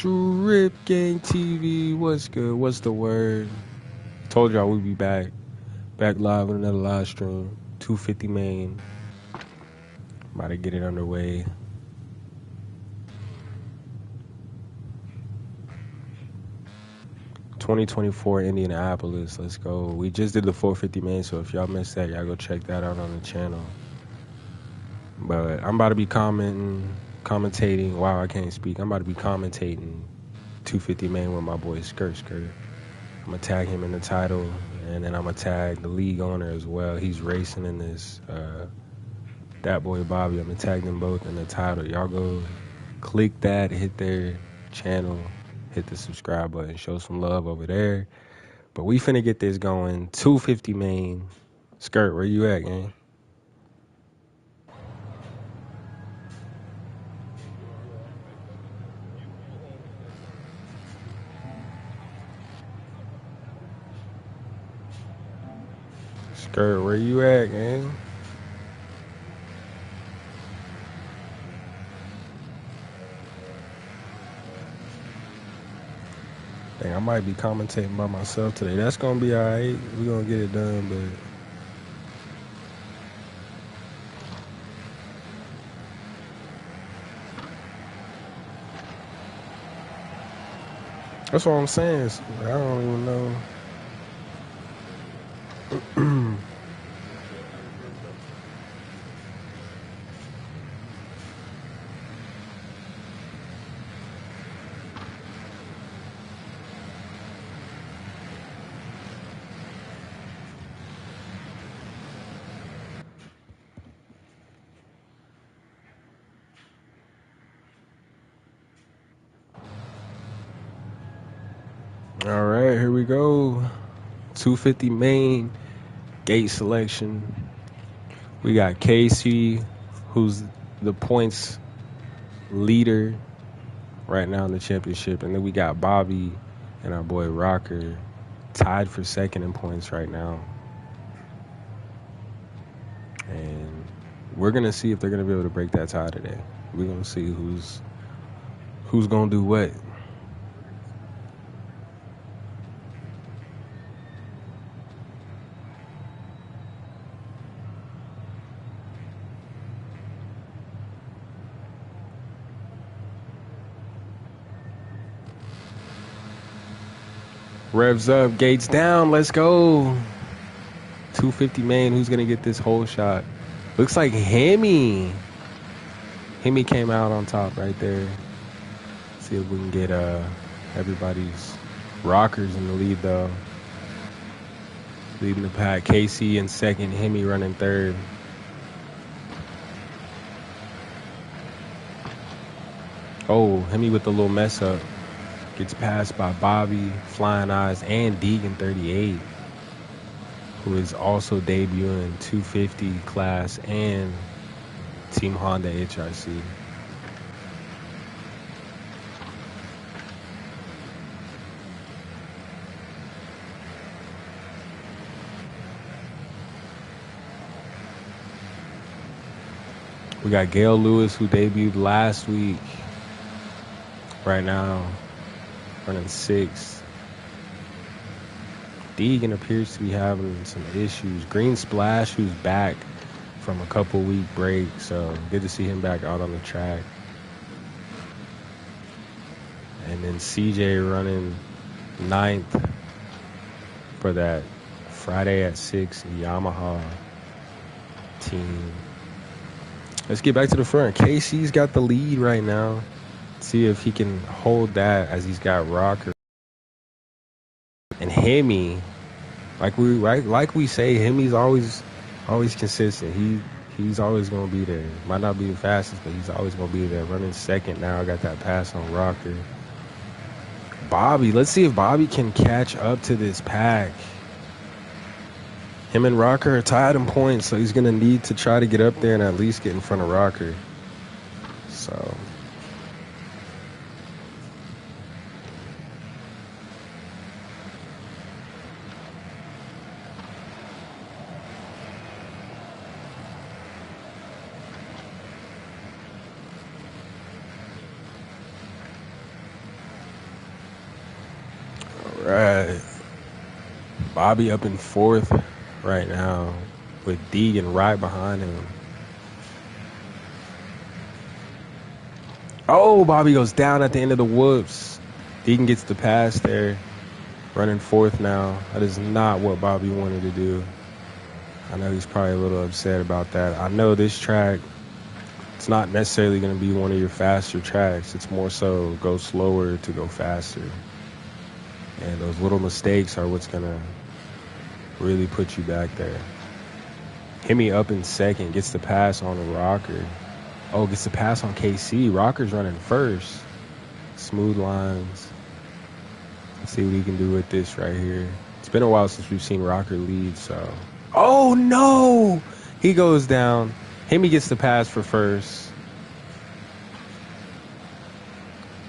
DripGangTV, what's good? What's the word? Told y'all we'd be back live with another live stream. 250 main. About to get it underway. $2024 Indianapolis, let's go. We just did the 450 main, so if y'all missed that, y'all go check that out on the channel. But I'm about to be commentating. Wow, I can't speak. I'm about to be commentating 250 main with my boy Skirt. I'm gonna tag him in the title, and then I'm gonna tag the league owner as well. He's racing in this. That boy Bobby. I'm gonna tag them both in the title. Y'all go click that, hit their channel, hit the subscribe button, show some love over there. But we finna get this going. 250 main. Skirt, where you at, gang? Skirt, where you at, gang? Dang, I might be commentating by myself today. That's gonna be alright. We're gonna get it done, but that's what I'm saying. I don't even know. All right, here we go. 250 main gate selection. We got Casey, who's the points leader right now in the championship, and then we got Bobby and our boy Rocker tied for second in points right now. And we're gonna see if they're gonna be able to break that tie today. We're gonna see who's gonna do what. Revs up, gates down, let's go. 250 main, who's gonna get this whole shot? Looks like Hemi. Hemi came out on top right there. See if we can get everybody's Rockers in the lead though. Leading the pack, Casey in second, Hemi running third. Oh, Hemi with the little mess up. Gets passed by Bobby, Flying Eyes, and Deegan 38, who is also debuting 250 class and Team Honda HRC. We got Gail Lewis, who debuted last week. Right now, running sixth. Deegan appears to be having some issues. Green Splash, who's back from a couple week break, so good to see him back out on the track. And then CJ running ninth for that Friday at 6 Yamaha team. Let's get back to the front. Casey's got the lead right now. See if he can hold that as he's got Rocker and Hemi. Like we say, Hemi's always consistent. He's always gonna be there. Might not be the fastest, but he's always gonna be there. Running second now. I got that pass on Rocker. Bobby, let's see if Bobby can catch up to this pack. Him and Rocker are tied in points, so he's gonna need to try to get up there and at least get in front of Rocker. So Right. Bobby up in 4th right now with Deegan right behind him. Oh, Bobby goes down at the end of the whoops. Deegan gets the pass there. Running 4th now. That is not what Bobby wanted to do. I know he's probably a little upset about that. I know this track, it's not necessarily going to be one of your faster tracks. It's more so go slower to go faster. And those little mistakes are what's going to really put you back there. Hemi up in 2nd, gets the pass on the Rocker. Oh, gets the pass on KC. Rocker's running 1st. Smooth lines. Let's see what he can do with this right here. It's been a while since we've seen Rocker lead, so. Oh, no! He goes down. Hemi gets the pass for 1st.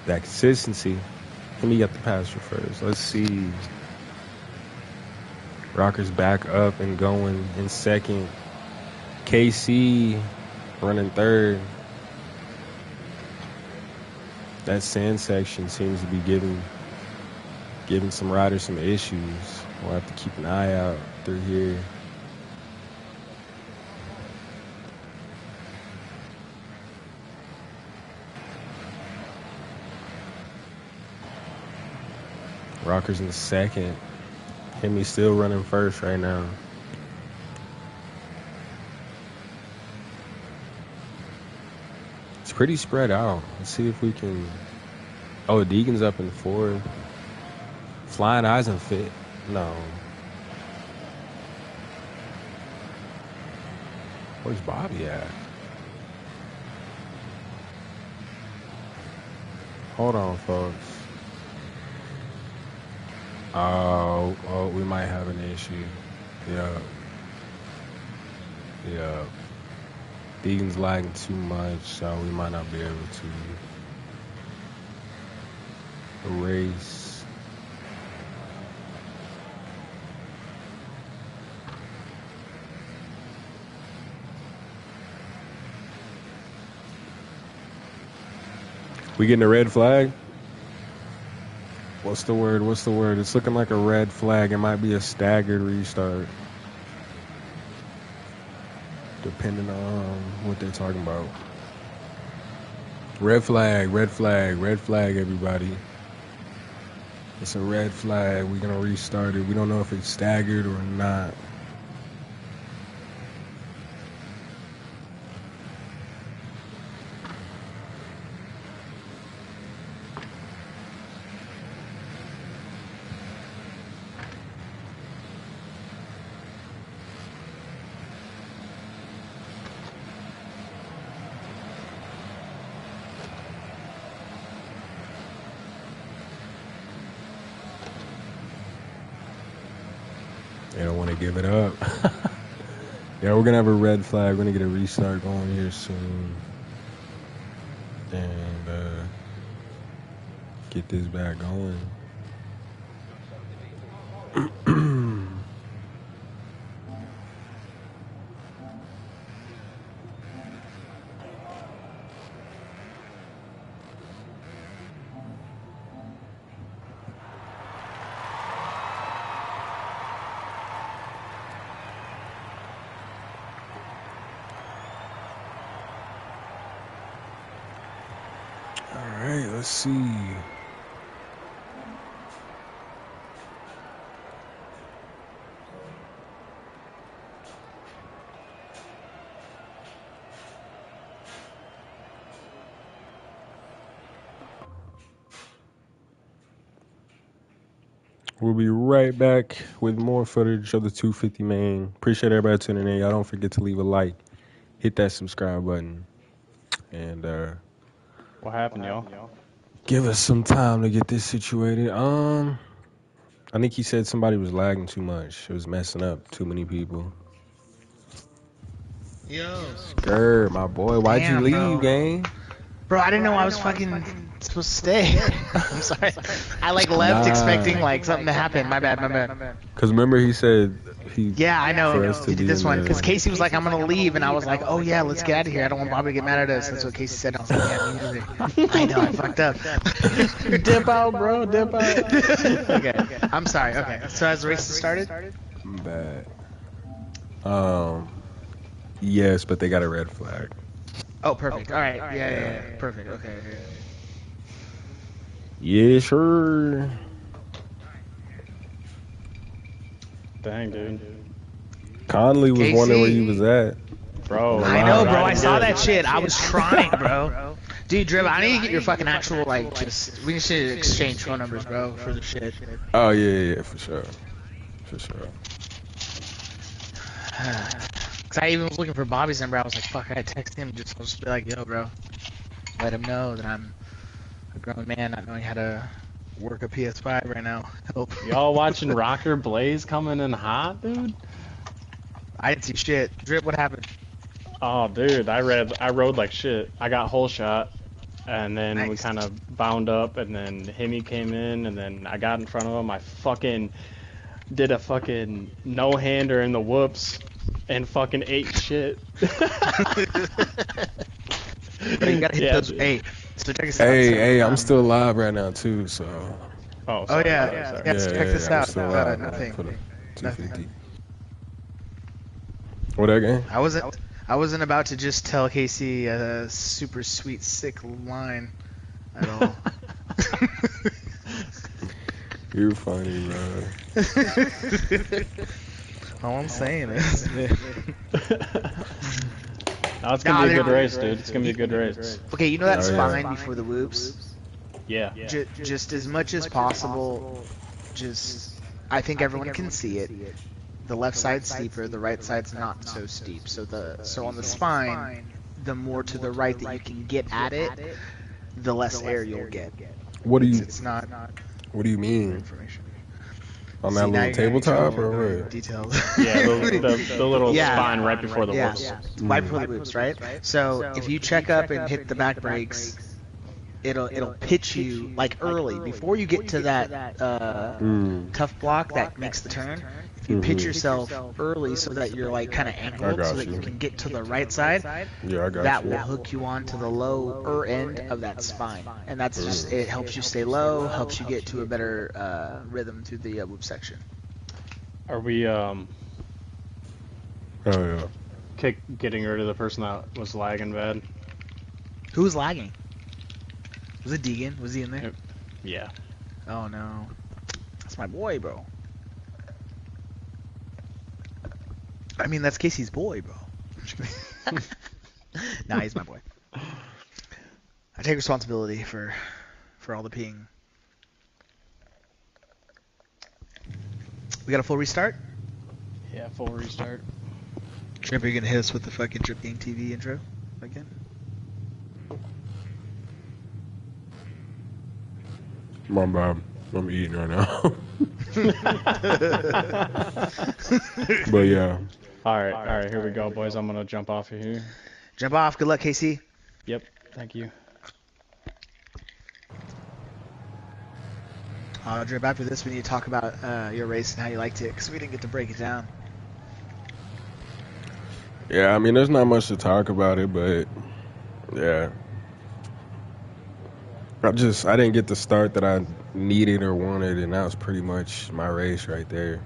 That consistency. Hemi got the pass for 1st. Let's see. Rocker's back up and going in 2nd. KC running 3rd. That sand section seems to be giving some riders some issues. We'll have to keep an eye out through here. Rocker's in 2nd. Hemi's still running 1st right now. It's pretty spread out. Let's see if we can. Oh, Deegan's up in 4th. Flying Eyes and Fit. No. Where's Bobby at? Hold on, folks. Oh, we might have an issue. Yeah. Deegan's lagging too much, so we might not be able to erase. We getting a red flag? What's the word? It's looking like a red flag. It might be a staggered restart. Depending on what they're talking about. Red flag, everybody. It's a red flag. We're going to restart it. We don't know if it's staggered or not. They don't want to give it up. Yeah, we're going to have a red flag. We're going to get a restart going here soon. And get this back going. Let's see. We'll be right back with more footage of the 250 main. Appreciate everybody tuning in. Y'all don't forget to leave a like, hit that subscribe button, and what happened, y'all? Give us some time to get this situated. I think he said somebody was lagging too much. It was messing up too many people. Yo. Skirt, my boy. Why'd you leave, gang? Bro, I didn't know I was fucking supposed to stay. I'm sorry. I left expecting like something to happen. My bad. Because remember he said Yeah, I know. For us to He did be this in one the- because Casey was like, "I'm gonna leave," and I was like, "Oh yeah, let's get out of here. I don't want Bobby to get mad at us." That's what Casey said. And I was like, "Yeah, me neither." I know, I fucked up. Dip out, bro. Dip out. Okay, I'm sorry. Okay, so has the race started? Bad. Yes, but they got a red flag. Oh, perfect. All right. Yeah. Perfect. Okay. Yeah, sure. Dang, dude. Conley was wondering where you was at. Bro. I know, bro. I riding saw good. that shit. I was trying, bro. Dude, Drip, I need to get your fucking actual, like, just, we need to exchange phone numbers, bro, for the shit. Oh, yeah, for sure. For sure. Because I even was looking for Bobby's number. I was like, fuck, I had to text him just to be like, yo, bro, let him know that I'm a grown man not knowing how to work a PS5 right now. Help. Y'all watching Rocker Blaze coming in hot, dude? I didn't see shit. Drip, what happened? Oh, dude, I rode like shit. I got hole shot, and then we Nice. kind of bound up, and then Hemi came in, and then I got in front of him. I fucking did a fucking no-hander in the whoops, and fucking ate shit. Bro, you gotta hit those. Dude. Hey, so check this out. Hey, I'm still live right now, too, so. Oh, Oh, sorry, yeah. sorry. Yes, check this I'm out. still live Nothing. for the 250. Nothing. What again? I wasn't about to just tell Casey a super sweet, sick line at all. You're funny, bro. All I'm saying is, No, it's gonna be a good race, dude. It's gonna be a good race. okay, you know that Oh, spine yeah. before the whoops? Yeah. Just as much as possible, I think everyone can see it. The left side's steeper, the right side's not so steep. So on the spine, the more to the right that you can get at it, the less air you'll get. What do you It's not What do you mean? information. On See, that now little you're getting in tabletop trouble or with what? details. Yeah, the little Yeah. spine right before the Yeah, whoops. right before the whoops, right? So if you check up and hit the back brakes, it'll pitch you like early before you get to that tough block that makes the turn. If you pitch yourself early so that you're like kind of angled got so that you. you can get to the right side, Yeah, I got that you. will hook you on to the lower end of that spine, and that's just it helps you stay low, helps you get to a better rhythm through the whoop section. Are we Oh yeah. getting rid of the person that was lagging bad? Who was lagging? Was it Deegan? Was he in there? Yeah. Oh no, that's my boy, bro. I mean, that's Casey's boy, bro. Nah, he's my boy. I take responsibility for all the peeing. We got a full restart? Yeah, full restart. Trip, are you gonna hit us with the fucking DripGangTV intro again? My bad. I'm eating right now. But yeah. All right, here we go, boys. I'm gonna jump off of here. Jump off. Good luck, Casey. Yep, thank you. Drip, after this, we need to talk about your race and how you liked it, because we didn't get to break it down. Yeah, I mean, there's not much to talk about it, but yeah. I didn't get the start that I needed or wanted, and that was pretty much my race right there.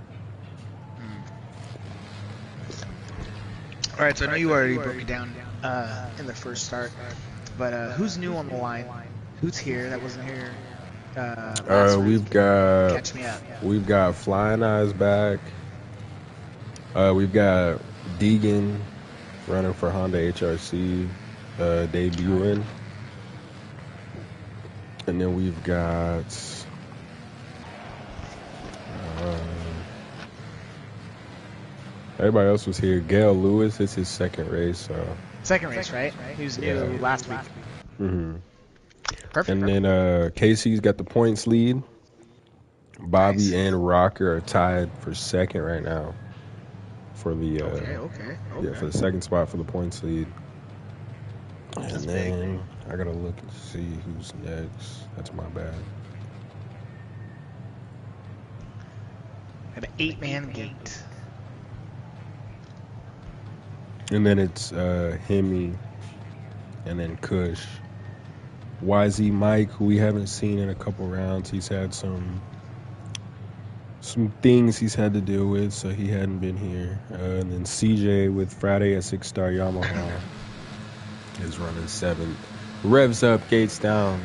All right, so I know you already broke it down in the first start, but who's new on the line? Who's here that wasn't here last week? Catch me up. We've got Flying Eyes back. We've got Deegan running for Honda HRC, debuting. And then we've got everybody else was here. Gail Lewis, it's his second race. So. Second race, right? He was new last week. Mm-hmm. Perfect. And then Casey's got the points lead. Bobby and Rocker are tied for second right now. For the Okay. yeah, for the second spot for the points lead. That's And then I gotta look and see who's next. That's my bad. An 8-man gate. And then it's Hemi, and then Kush. YZ Mike, who we haven't seen in a couple rounds. He's had some things he's had to deal with, so he hadn't been here. And then CJ with Friday at 6 Star Yamaha is running 7th. Revs up, gates down.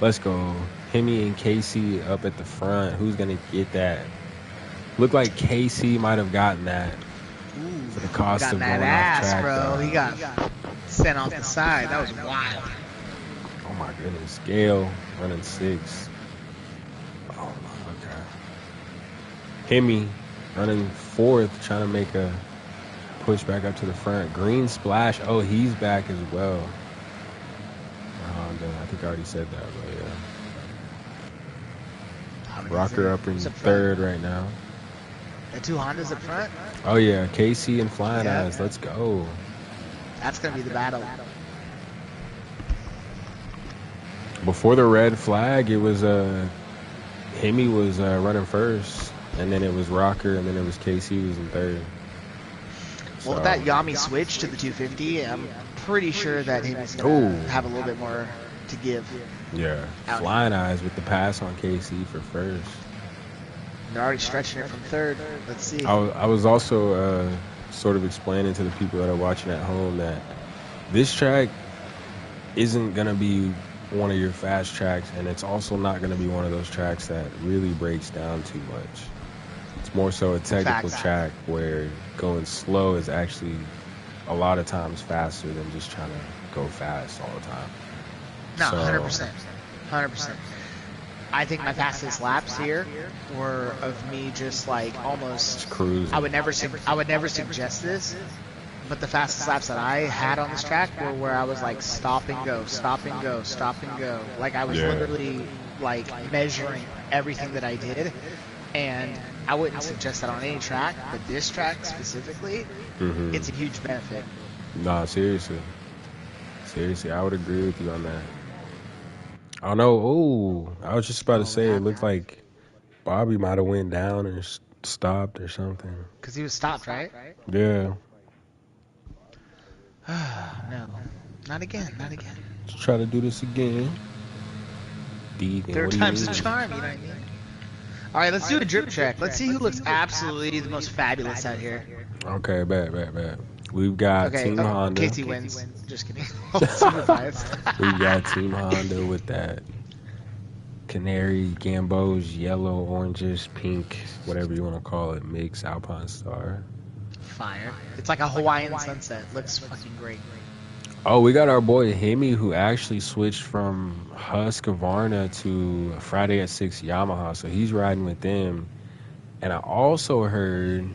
Let's go. Hemi and Casey up at the front. Who's going to get that? Looked like Casey might have gotten that. Ooh, for the cost got of that going ass, off track, bro. though. He got sent off the side. That was wild. Oh my goodness. Gale running 6. Oh my, okay. Hemi running 4th, trying to make a push back up to the front. Green Splash. Oh, he's back as well. I think I already said that, but yeah. Rocker up in 3rd right now. The 2 Hondas up front. Oh yeah, Casey and Flying Eyes. Let's go. That's gonna be the battle. Before the red flag, it was Hemi was running 1st, and then it was Rocker, and then it was Casey who was in 3rd. Well, with that Yami switch to the 250, I'm pretty sure that Hemi's gonna have a little bit more to give. Yeah, Flying Eyes with the pass on Casey for 1st. They're already stretching it from 3rd. Let's see. I was also sort of explaining to the people that are watching at home that this track isn't going to be one of your fast tracks, and it's also not going to be one of those tracks that really breaks down too much. It's more so a technical track where going slow is actually a lot of times faster than just trying to go fast all the time. No, 100%. 100%. I think my fastest laps here were of me just like almost just cruising. I would never suggest this, but the fastest laps that I had on this track were where I was like stop and go, stop and go, stop and go. Like I was literally like measuring everything that I did, and I wouldn't suggest that on any track, but this track specifically, it's a huge benefit. Nah, seriously, I would agree with you on that. I don't know. Oh, I was just about to say it looked like Bobby might have went down or stopped or something. Because he was stopped, right? Yeah. No, not again, not again. Let's try to do this again. Third time's the charm, you know what I mean? All right, let's do a drip check. Let's see who looks absolutely the most fabulous out here. Okay, bet. We've got Team Honda. Casey wins. Just kidding. Super biased. We've got Team Honda with that canary, gambos, yellow, oranges, pink, whatever you want to call it, mix Alpine Star. Fire. It's like a Hawaiian sunset. Looks fucking great. Oh, we got our boy Hemi who actually switched from Husqvarna to Friday at 6 Yamaha, so he's riding with them. And I also heard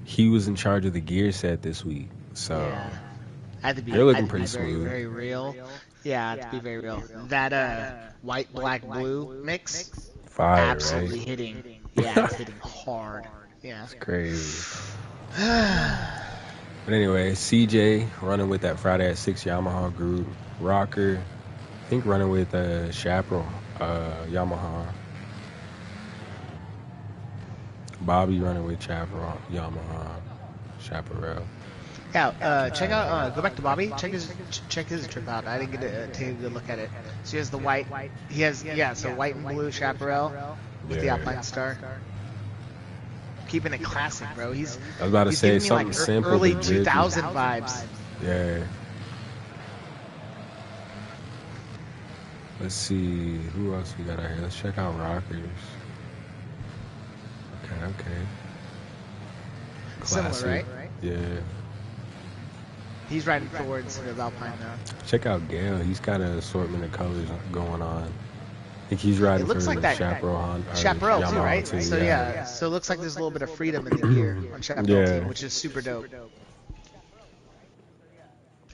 he was in charge of the gear set this week, so they're looking pretty smooth. Very real. Yeah, to be very real. That white, black, blue mix, fire, absolutely right? hitting. Yeah, it's hitting hard. Yeah, it's crazy. But anyway, CJ running with that Friday at 6 Yamaha group. Rocker, I think running with Chaparral Yamaha. Bobby running with Chaparral Yamaha. Chaparral. Yeah, check out. Go back to Bobby. Check his trip out. I didn't get to take a good look at it. So he has the white. He has so white and blue Chaparral with the Alpine Star. Keeping it classic, bro. I was about to say something like simple. Early 2000 vibes. Yeah. Let's see who else we got out here. Let's check out Rockers. Okay. Classic. Similar, right? Yeah. He's riding forward instead of Alpine now. Check out Gale. He's got an assortment of colors going on. I think he's riding for like Chaparral too, right? Too, so yeah, so it looks like there's a little bit of freedom in the gear on Chaparral team, which is super dope.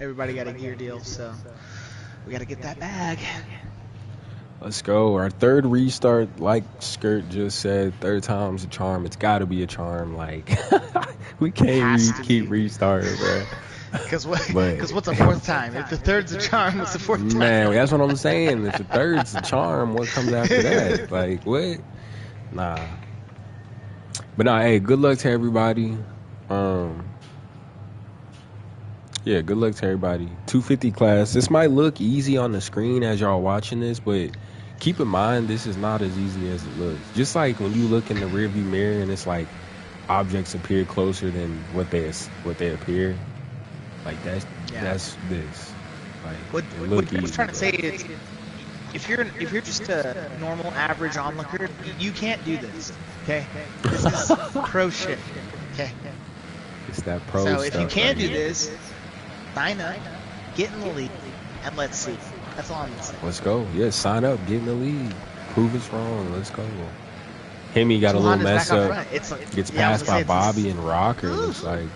Everybody got a gear deal, so we got to get that bag. Let's go. Our third restart, like Skirt just said, third time's a charm. It's got to be a charm. Like, we can't keep restarting, bro. Because what's a fourth time? If the third's a charm, what's the fourth time? Man, that's what I'm saying. If the third's a charm, what comes after that? Like, what? Nah. But nah, hey, good luck to everybody. Yeah, good luck to everybody. 250 class. This might look easy on the screen as y'all watching this, but keep in mind this is not as easy as it looks. Just like when you look in the rearview mirror and it's like objects appear closer than what they appear. Like that's this. Like What I was trying to say is, if you're just a normal average onlooker, you can't do this. Okay, this is pro shit. Okay, it's that pro so stuff. if you can right do here. this, sign up, get in the league, and let's see. That's all I'm gonna say. Let's go. Yeah, sign up, get in the league. Prove it's wrong. Let's go. Hemi got a little Honda's mess back up. front. It's like, Gets yeah, I was passed gonna by say, Bobby and Rocker. Looks like.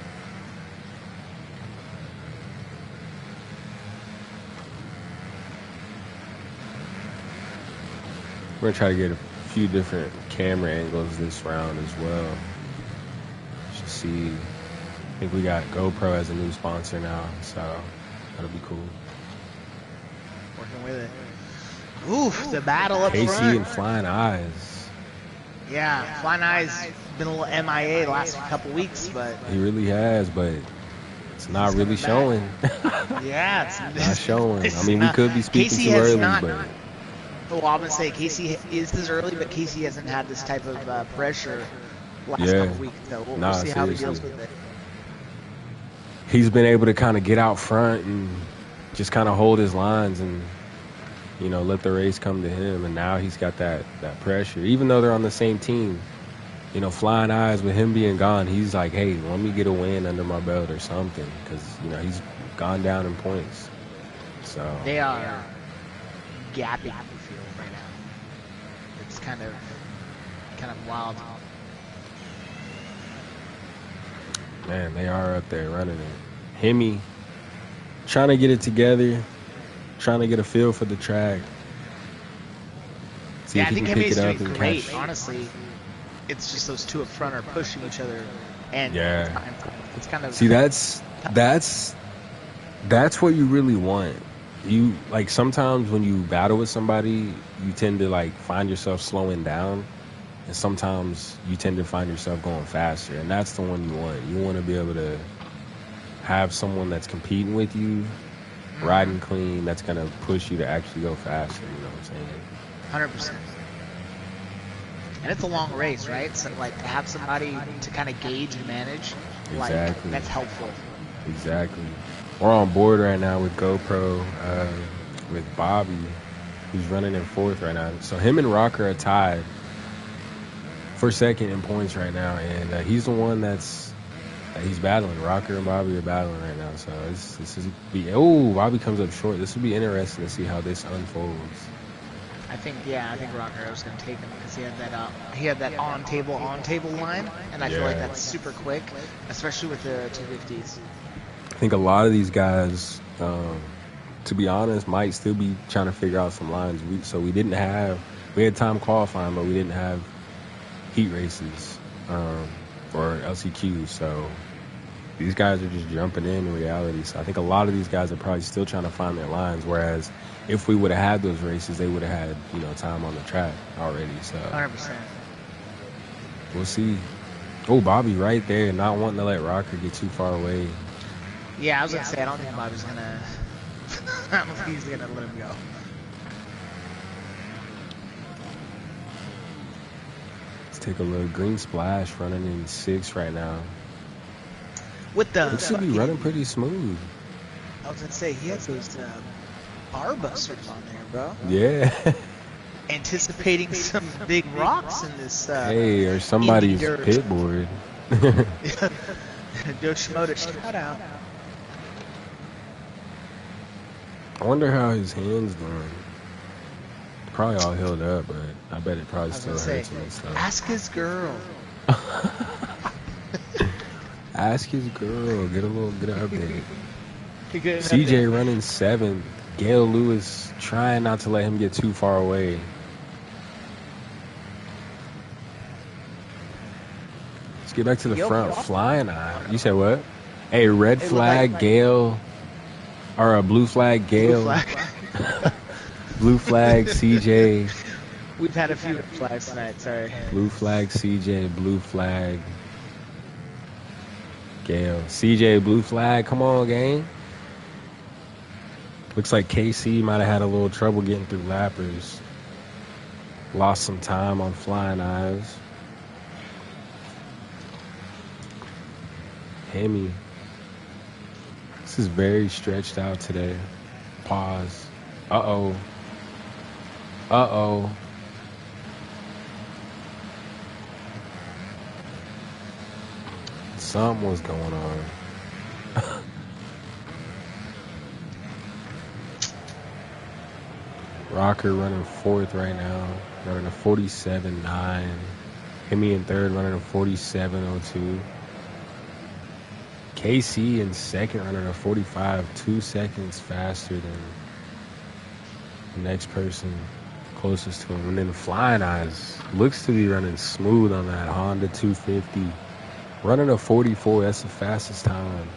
We're gonna try to get a few different camera angles this round as well. Should see. I think we got GoPro as a new sponsor now, so that'll be cool. Working with it. Oof, the battle up KC front. and Flying Eyes. Yeah, Flying Eye's been a little MIA the last couple weeks, but He really has, but it's not He's really coming showing. yeah, it's Not showing. it's I mean, we not- could be speaking Casey too has early, not, but well, I'm gonna say Casey is this early, but Casey hasn't had this type of pressure last Yeah. couple weeks. So we'll Nah, see how he deals seriously. with it. he's been able to kind of get out front and just kind of hold his lines and, you know, let the race come to him. And now he's got that pressure. Even though they're on the same team, you know, Flying Eyes, with him being gone, he's like, hey, let me get a win under my belt or something, because, you know, he's gone down in points. So They are gapping the field right now. It's kind of wild. man, they are up there running it. Hemi trying to get it together, trying to get a feel for the track. See Yeah, if I he think can pick Hemi's it up doing and great. catch. Honestly, it's just those two up front are pushing each other, and Yeah. it's kind of See, that's what you really want. You like, sometimes when you battle with somebody, you tend to like find yourself slowing down, and sometimes you tend to find yourself going faster, and that's the one you want. You want to be able to have someone that's competing with you, riding clean, that's gonna push you to actually go faster. You know what I'm saying? 100%. And it's a long race, right? So like to have somebody to kind of gauge and manage, like Exactly. that's helpful. Exactly. We're on board right now with GoPro, with Bobby, who's running in fourth right now. So him and Rocker are tied for second in points right now, and he's the one that he's battling. Rocker and Bobby are battling right now. So this is Bobby comes up short. This will be interesting to see how this unfolds. I think Rocker was going to take him because he had that on table line, and I feel like Yeah. that's super quick, especially with the 250s. I think a lot of these guys, to be honest, might still be trying to figure out some lines. We had time qualifying, but we didn't have heat races or LCQs. So these guys are just jumping in reality. So I think a lot of these guys are probably still trying to find their lines. Whereas if we would have had those races, they would have had, you know, time on the track already. So 100%. we'll see. Oh, Bobby right there, not wanting to let Rocker get too far away. Yeah, I was going to say, I don't think Bobby's going to, I don't think he's going to let him go. Let's take a look. Green Splash running in 6th right now. With the, Looks to be running pretty smooth. I was going to say, he has those bar busters on there, bro. Yeah. Anticipating some big rocks in this. Hey, or somebody's Indy dirt. pit board. Yoshimoto, shout out. I wonder how his hand's doing. Probably all healed up, but I bet it I probably was still going to hurts say, him and stuff. ask his girl. Ask his girl. Get an update. Get an CJ update. running 7th. Gail Lewis trying not to let him get too far away. Let's get back to the front. Flying Eye. You said what? Hey, red It looked flag, like- Gail. Or a blue flag, Gail. Blue flag. Blue flag, CJ. We've had a few flags tonight, sorry. Blue flag, CJ. Blue flag, Gail. CJ, blue flag. Come on, gang. Looks like KC might have had a little trouble getting through lappers. Lost some time on flying eyes. Hemi. This is very stretched out today. Pause. Uh-oh. Uh-oh. Something was going on. Rocker running fourth right now. Running a 47.9. Hemi in third running a 47.02. KC in second running a 45, 2 seconds faster than the next person closest to him. And then Flying Eyes looks to be running smooth on that Honda 250. Running a 44, that's the fastest time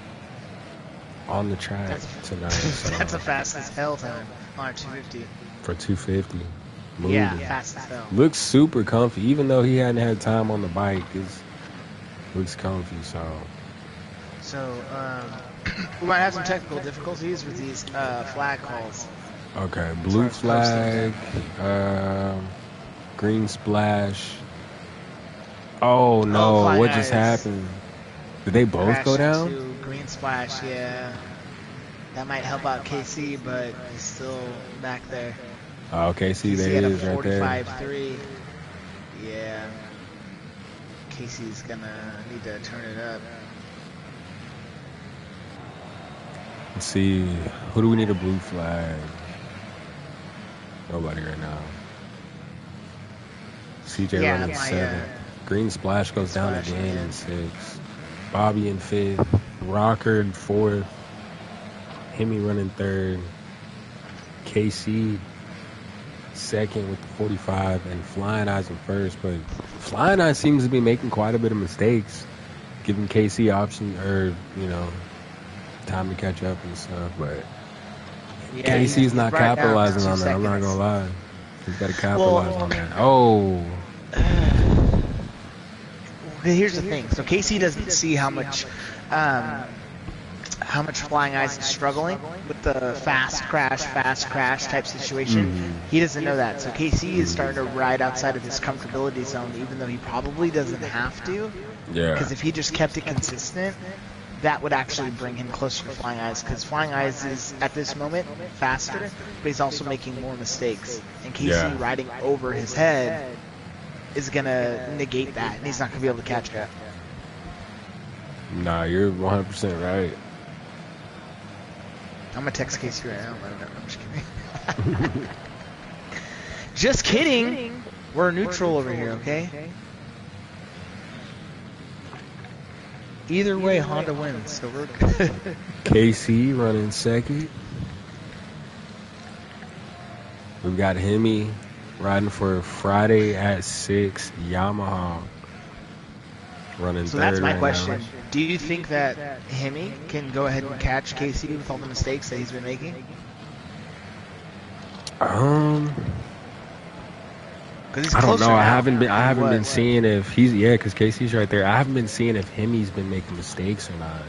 on the track tonight. So That's a fast as hell time on a 250. for 250. Moving. Yeah, fast as hell. Looks super comfy, even though he hadn't had time on the bike. Looks comfy, so. So, we might have some technical difficulties with these flag calls. Okay, blue flag, green splash. Oh no, what just happened? Did they both go down? Green splash, yeah. That might help out KC, but he's still back there. Oh, KC, there he is right there. 45.3. Yeah. KC's gonna need to turn it up. Let's see, who do we need a blue flag? Nobody right now. CJ running 7. Green splash goes down again in 6. Bobby in 5th. Rocker in 4th. Hemi running 3rd. KC 2nd with the 45, and Flying Eyes in 1st. But Flying Eyes seems to be making quite a bit of mistakes, giving KC option time to catch up and stuff. But yeah, KC's not capitalizing on that. I'm not gonna lie. He's got to capitalize on that. Oh. Here's the thing. So KC doesn't see how much Flying Eyes is struggling with the fast crash type situation. Mm-hmm. He doesn't know that. So KC is starting to ride outside of his comfortability zone, even though he probably doesn't have to. Yeah. Because if he just kept it consistent, that would actually bring him closer to Flying Eyes. Because Flying Eyes is, at this moment, faster, but he's also making more mistakes. And KC riding over his head is going to negate that, and he's not going to be able to catch that. Nah, you're 100% right. I'm going to text KC right now. I'm just kidding. Just kidding. We're neutral over here, okay? Either way, Honda wins, so we're good. KC running 2nd. We've got Hemi riding for Friday at 6 Yamaha. Running 3rd. So that's my question. Now. Do you think that Hemi can go ahead and catch KC with all the mistakes that he's been making? I don't know. I haven't been seeing if he's because KC's right there. I haven't been seeing if Hemi's been making mistakes or not.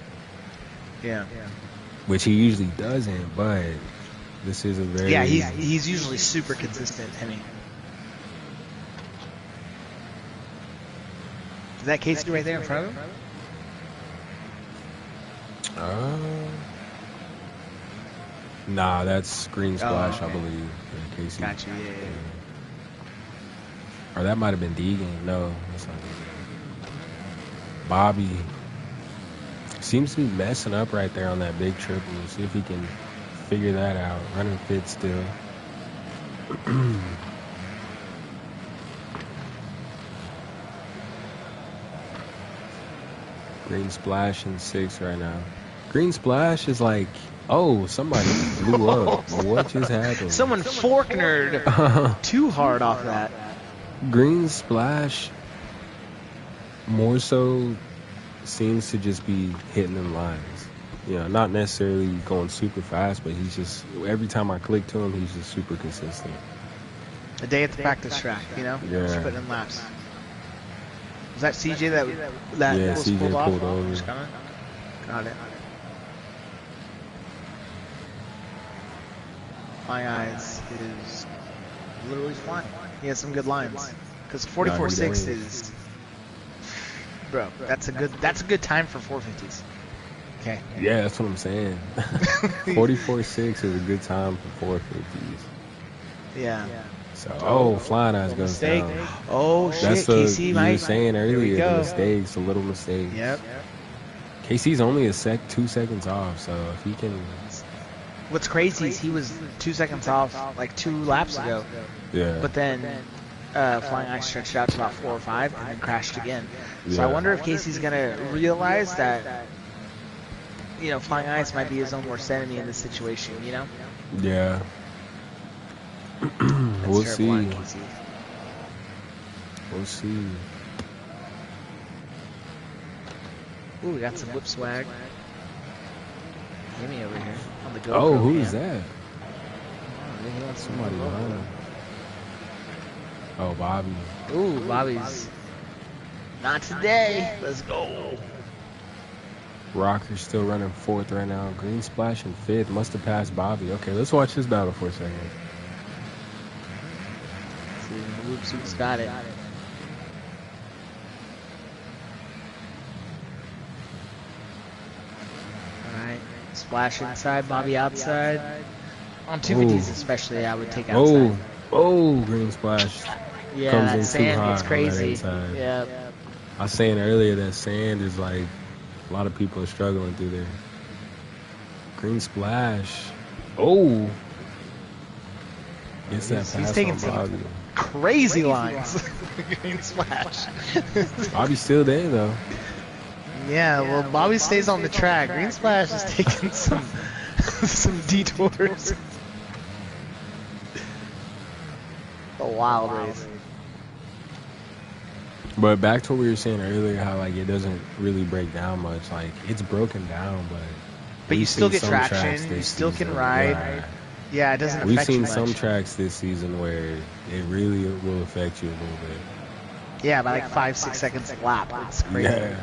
Yeah. Which he usually doesn't, but this is a very he's usually super consistent, Hemi. Is that KC right there in front of him? Nah, that's Green Splash, I believe. Yeah, KC. Gotcha, yeah. Or that might have been Deegan. No, that's not Deegan. Bobby seems to be messing up right there on that big triple. See if he can figure that out. Running fit still. Green Splash in 6 right now. Green Splash is like, oh, somebody blew up. What just happened? Someone Forknered too hard off that. Green Splash more so seems to just be hitting them lines. You know, not necessarily going super fast, but he's just, every time I click to him, he's just super consistent. A day at the practice track, you know? Yeah. Just putting in laps. Was that CJ that was CJ pulled off? over. Just got it. Flying Eyes is literally flying. He has some good lines. Because 44.6 is, bro. That's a good time for 450s. Okay. Yeah, that's what I'm saying. 44.6 is a good time for 450s. Yeah. So, Flying Eyes goes mistake. down. Oh shit, That's what KC you might. were saying earlier. we The go. mistakes, a little mistake. Yep. KC's only 2 seconds off, so if he can. What's crazy is he was 2 seconds off like 2 laps ago. Yeah. But then Flying Eyes stretched out to about 4 or 5 and then crashed again. So I wonder if Casey's gonna realize that, you know, Flying Eyes might be his own worst enemy in this situation. You know. Yeah. We'll see. We'll see. Ooh, we got some whip swag. Jimmy over here on the GoPro. Oh, who is that? Oh, he wants Somebody behind. Oh, Bobby. Ooh, Bobby's. Not today. Let's go. Rocker's still running 4th right now. Green Splash in 5th. Must have passed Bobby. Okay, let's watch this battle for a second. Whoops, who's got it? Alright. Splash inside, Bobby outside. On 250s especially, I would take outside. Oh, Green Splash. Yeah, comes that in sand too hot gets crazy. on that inside. Yeah. I was saying earlier that sand is like, a lot of people are struggling through there. Green Splash. Oh. Gets that pass taking on some Bobby. crazy lines. Green Splash. Bobby's still there, though. Yeah, well, Bobby stays on the track. Green Splash is taking some detours. A wild race. But back to what we were saying earlier, how like it doesn't really break down much. Like it's broken down, but you still get traction. You still can ride. Yeah, it doesn't affect you much. We've seen some tracks this season where it really will affect you a little bit. Yeah, by like 5-6 seconds a lap. It's crazy. Yeah.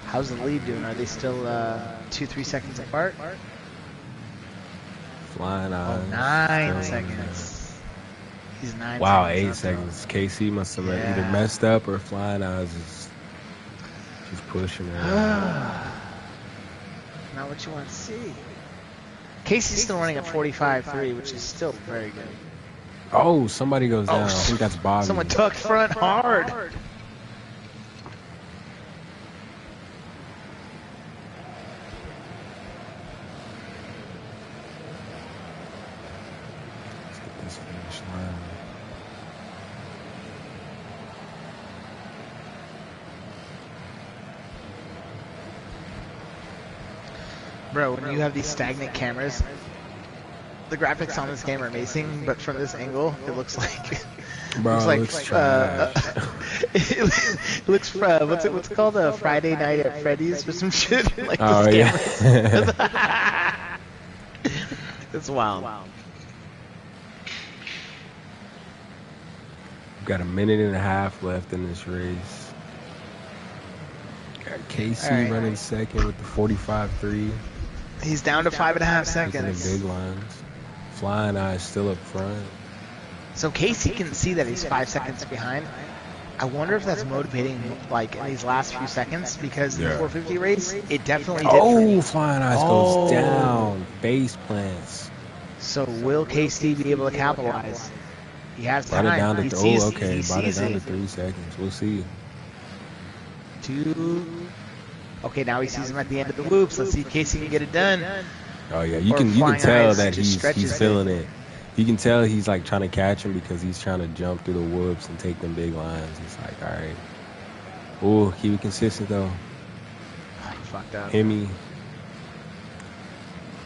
How's the lead doing? Are they still 2-3 seconds apart? Flying Eyes. Oh, 9 seconds. He's 9 wow, seconds. 8 seconds. KC must have either messed up or Flying Eyes is just pushing her. Not what you want to see. Casey's still running at 45.3, which is still very good. Oh, somebody goes down. I think that's Bobby. Someone tucked front hard. Let's get this finish line. Bro, when you have these stagnant cameras, the graphics on this game are amazing, but from this angle, it looks like it looks what's it called, a Friday Night at Freddy's or some shit. Like this camera. It's wild. We've got a minute and a half left in this race. Got KC running second with the 45.3. He's down to 5.5 seconds. The big lines. Flying Eyes still up front. So Casey can see that he's 5 seconds behind. I wonder if that's motivating, like, in these last few seconds, because in the 450 race, it definitely did. Oh, Flying Eyes goes down. Face plants. So will KC be able to capitalize? He has time. Brought it down to he sees, brought it down to 3 seconds. We'll see. 2. Okay, now he sees him at the end of the loops. Let's see if Casey can get it done. Oh yeah, you can tell that he's feeling it. You can tell he's like trying to catch him because he's trying to jump through the whoops and take them big lines. He's like, all right. Oh, keep it consistent though. Oh, he fucked up. Hemi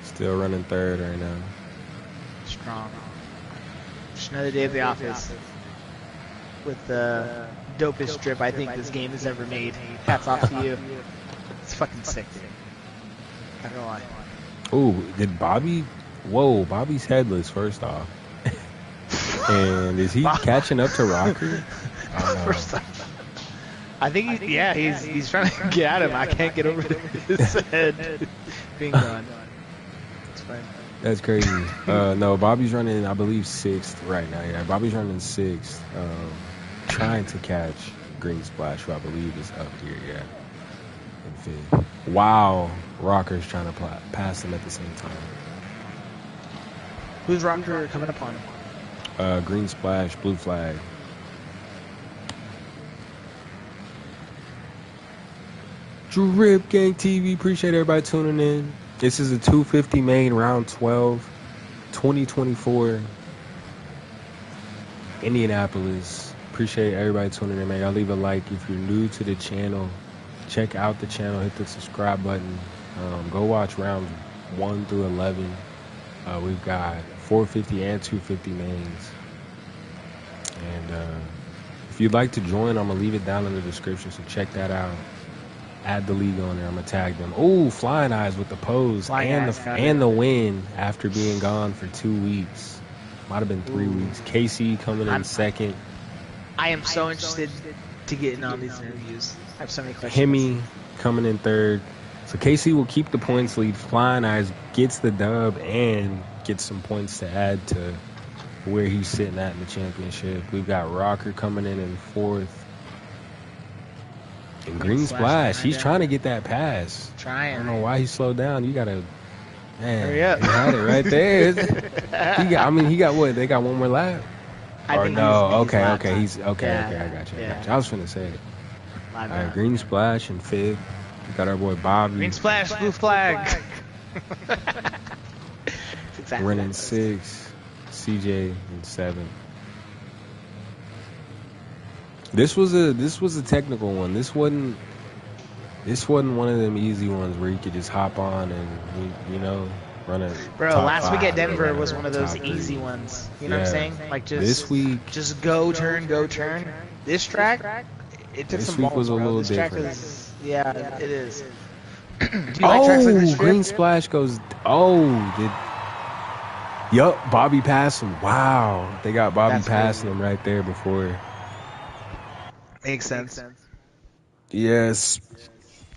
still running 3rd right now. Strong. Just another day at the office with the dopest drip I think this game has ever made. Hats off to you. It's fucking sick, dude. Not gonna lie. Oh, did Bobby? Whoa, Bobby's headless first off. And is he catching up to Rocker? First off. I think he's trying to get at him. I can't get over his head being gone. It's fine. That's crazy. No, Bobby's running, I believe, 6th right now. Yeah, Bobby's running 6th. Trying to catch Green Splash, who I believe is up here, yeah. In 5th. Wow, Rocker's trying to pass him at the same time. Who's Rocker coming upon? Green Splash, blue flag. DripGangTV, appreciate everybody tuning in. This is a 250 main round 12, 2024, Indianapolis. Appreciate everybody tuning in, man. Y'all leave a like if you're new to the channel. Check out the channel, hit the subscribe button. Go watch rounds 1 through 11. We've got 450 and 250 mains. And if you'd like to join, I'm gonna leave it down in the description, so check that out. Add the league on there. I'm gonna tag them. Oh, Flying Eyes with the pose and the win after being gone for 2 weeks. Might have been 3 weeks. Casey coming in 2nd. I am so interested to get in on these interviews. I have so many questions. Hemi coming in 3rd. So Casey will keep the points lead. Flying Eyes gets the dub and gets some points to add to where he's sitting at in the championship. We've got Rocker coming in 4th. And Green Splash, he's trying to get that pass. I don't know why he slowed down. You gotta, man. Hurry up. He had it right there. he got what? They got one more lap. Or no? Okay. I got you. I was finna say it. All right, Green Splash and 5th. We got our boy Bobby. Green Splash, blue flag. Exactly. Running 6th. CJ in 7th. This was a technical one. This wasn't one of them easy ones where you could just hop on and run a. Bro, last week at Denver was one of those easy ones. You know what I'm saying? Like just this week, just go turn. This track, it took some balls. This week was a little different. It is. Do you like tracks like this, Green Splash goes. Yup, Bobby passed him. Wow, they got Bobby passing him right there before. Makes sense. Yes,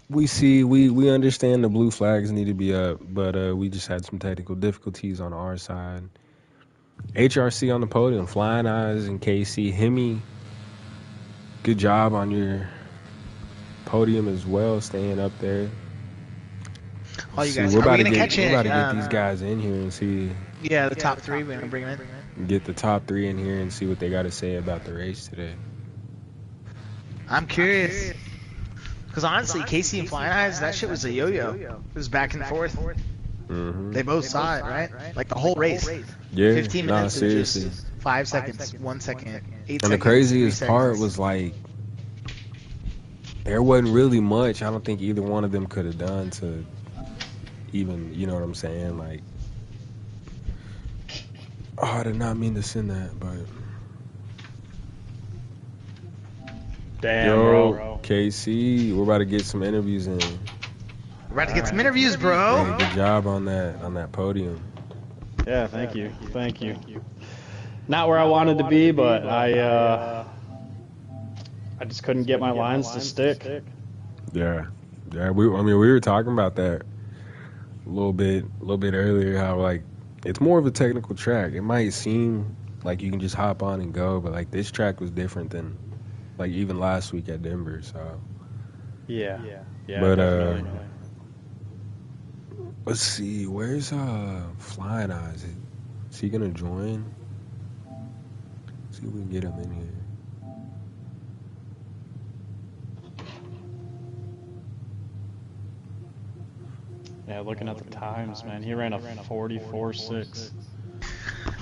we understand the blue flags need to be up, but we just had some technical difficulties on our side. HRC on the podium, Flying Eyes and KC. Hemi, good job on your podium as well, staying up there. All you guys, we're about to get these guys in here and see. Yeah, the top 3. We're gonna bring them in. Get the top 3 in here and see what they got to say about the race today. I'm curious, because honestly, Casey and Flying Eyes, that shit was a yo-yo. It was back and forth. Mm-hmm. They both saw it, right? Like the whole race. Yeah, 15 minutes seriously. of just 5 seconds, 1 second, 8 seconds. And the craziest part was like, there wasn't really much I don't think either one of them could have done to even, you know what I'm saying? Like, I did not mean to send that, but. Damn, bro. KC, we're about to get some interviews in. We're about to get some interviews, bro. Hey, good job on that podium. Yeah, thank you. Not where I wanted to be, but I just couldn't get my lines to stick. Yeah. We were talking about that a little bit earlier. How like it's more of a technical track. It might seem like you can just hop on and go, but like this track was different than. Like even last week at Denver, so. Yeah. But definitely. Let's see, where's Flying Eyes? Is he gonna join? Let's see if we can get him in here. Yeah, looking at the times, man, he ran a 44.6.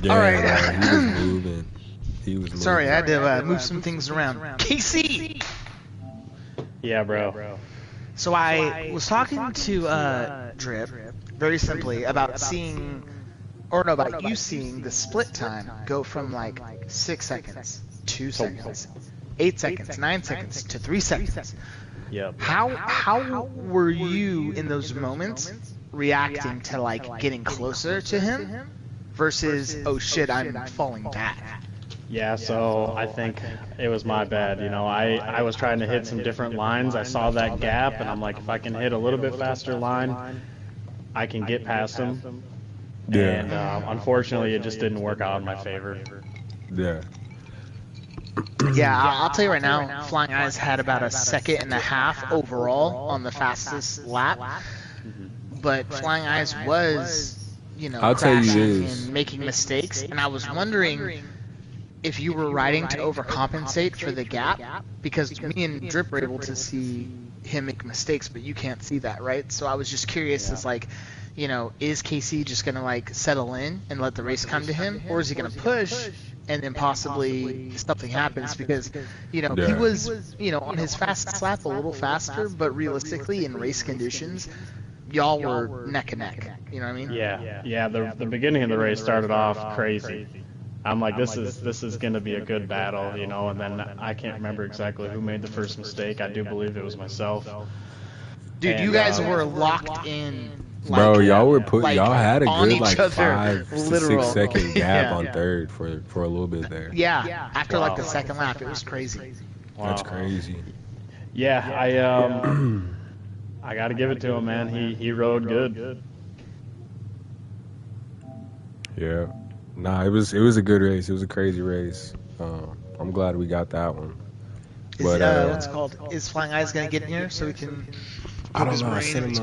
Yeah, all right. He was moving. Sorry, I had to move some things around. KC! Yeah, bro. So I was talking to Drip, very simply, about about you seeing the split time go from like 6 seconds, 2 seconds, 8 seconds, 9 seconds to 3 seconds. Yep. How were you in those moments reacting to like getting closer to him versus, oh shit, I'm falling back? Yeah, so I think it was my bad. You know, I was trying to hit some different lines. I saw that gap, and I'm like, if I can hit a little bit faster line, I can get past him. Yeah. And unfortunately, it just didn't work out in my favor. Yeah. Yeah, I'll tell you right now, Flying Eyes had about a second and a half overall on the fastest lap, but Flying Eyes was, I'll tell you crashing this. and making mistakes, and I was wondering if you were riding to overcompensate for the gap, because me and Drip were able to see him make mistakes, but you can't see that, right? So I was just curious, as like, is KC just gonna like settle in and let the race come to him, or is he gonna push and then possibly something happens? Because he was on his fastest lap a little faster, but realistically in race conditions, y'all were neck and neck. You know what I mean? Yeah. The beginning of the race started off crazy. I'm like, this is gonna be a good battle, and then I can't remember exactly who made the first mistake. I do believe it was myself. Dude, And, you guys were locked in. Bro, y'all were y'all had a on good each like other, 5 to literal. 6 second gap Yeah. on third for a little bit there. Yeah, after like the second lap, it was crazy. That's crazy. Yeah, I got to give it to him, man. He rode good. Yeah. Nah, it was a good race. It was a crazy race. I'm glad we got that one. Is, But what's it called? Is Flying Eyes gonna get in here so we can? I don't know. I His brain,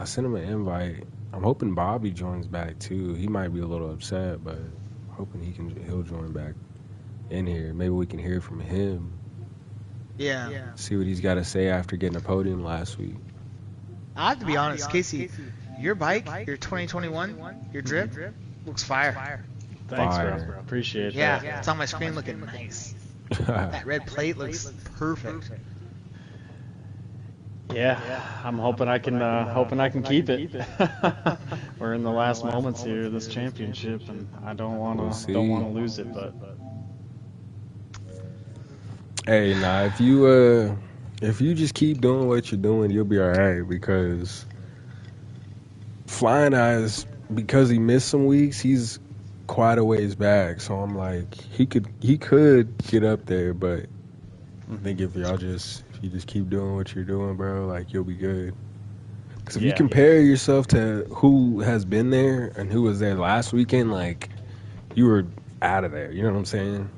sent him an invite. I'm hoping Bobby joins back too. He might be a little upset, but I'm hoping he'll join back in here. Maybe we can hear from him. Yeah. See what he's got to say after getting a podium last week. I have to be honest, Casey. Your bike, your 2021, your Drip, looks fire. Thanks, Fire. bro. Appreciate Yeah, that. it's on my screen looking nice. That red plate looks perfect. Yeah, I'm hoping I can keep it. We're in the last moments here of this championship, and I don't want to lose it. But Hey, nah, if you just keep doing what you're doing, you'll be all right, because Flying Eyes, because he missed some weeks, he's quite a ways back. So I'm like, he could get up there, but I think if you just keep doing what you're doing, bro, like, you'll be good. Because if you compare yourself to who has been there and who was there last weekend, like, you were out of there. You know what I'm saying?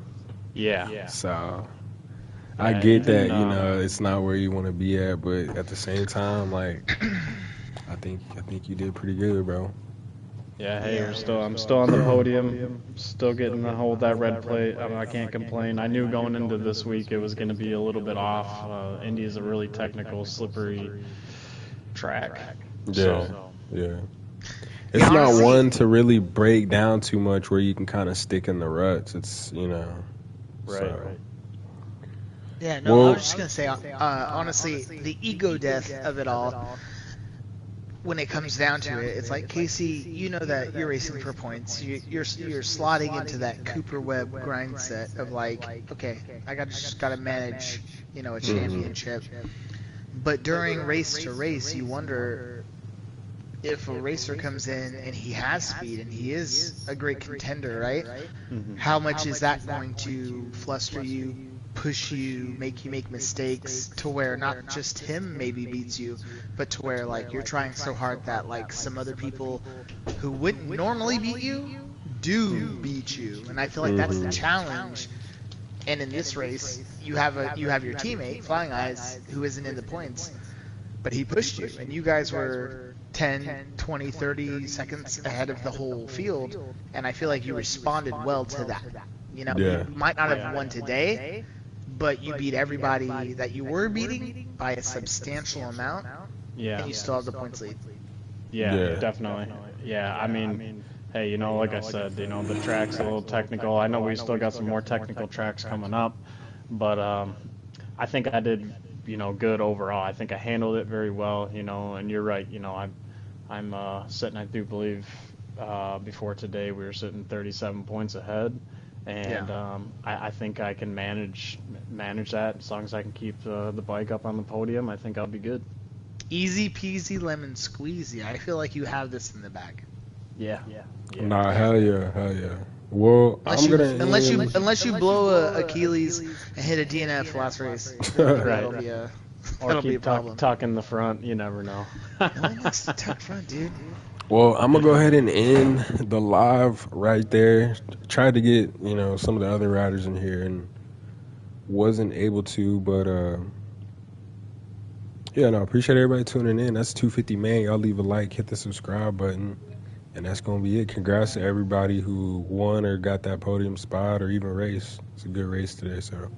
yeah. So I get that, it's not where you want to be at, but at the same time, like, I think you did pretty good, bro. Yeah, hey, I'm still on the podium, still getting to hold that red plate. I can't complain. I knew going into this week it was going to be a little bit off. Indy is a really technical, slippery track. Yeah, So, yeah. It's not one to really break down too much where you can kind of stick in the ruts. It's, right. Yeah, no, I was just gonna say, honestly, the ego death of it all. When it comes down to it, it's like, Casey, you know that you're racing for points. You're slotting into that Cooper Webb grind set of like, okay, I just gotta manage, a championship. But during race to race, you wonder if a racer comes in and he has speed and he is a great contender, right? How much is that going to fluster you, push you, make you make mistakes, to where not just him maybe beats you, but to where like you're trying so hard that like some other people who wouldn't normally beat you do beat you. And I feel like that's the challenge. And in this race, you have your teammate Flying Eyes who isn't in the points, but he pushed you, and you guys were 10, 20, 30 seconds ahead of the whole field, and I feel like you responded well to that. You might not have won today, but you beat everybody that you were beating by a substantial amount, and you still have the points lead. Yeah, definitely. Yeah, I mean, hey, like I said, the track's a little technical. I know we still got some more technical tracks coming up, but I think I did, good overall. I think I handled it very well, and you're right, I'm sitting, I do believe, before today we were sitting 37 points ahead. And I think I can manage that as long as I can keep the bike up on the podium. I think I'll be good. Easy peasy lemon squeezy. I feel like you have this in the bag. Yeah. Nah, hell yeah. Well, unless you blow a Achilles and hit a DNF last race, that'll be a problem. Tuck in the front. You never know. No one likes to tuck front, dude. Well, I'm gonna go ahead and end the live right there. Tried to get some of the other riders in here and wasn't able to, but appreciate everybody tuning in. That's 250 man. Y'all leave a like, hit the subscribe button, and that's gonna be it. Congrats to everybody who won or got that podium spot or even race. It's a good race today, so.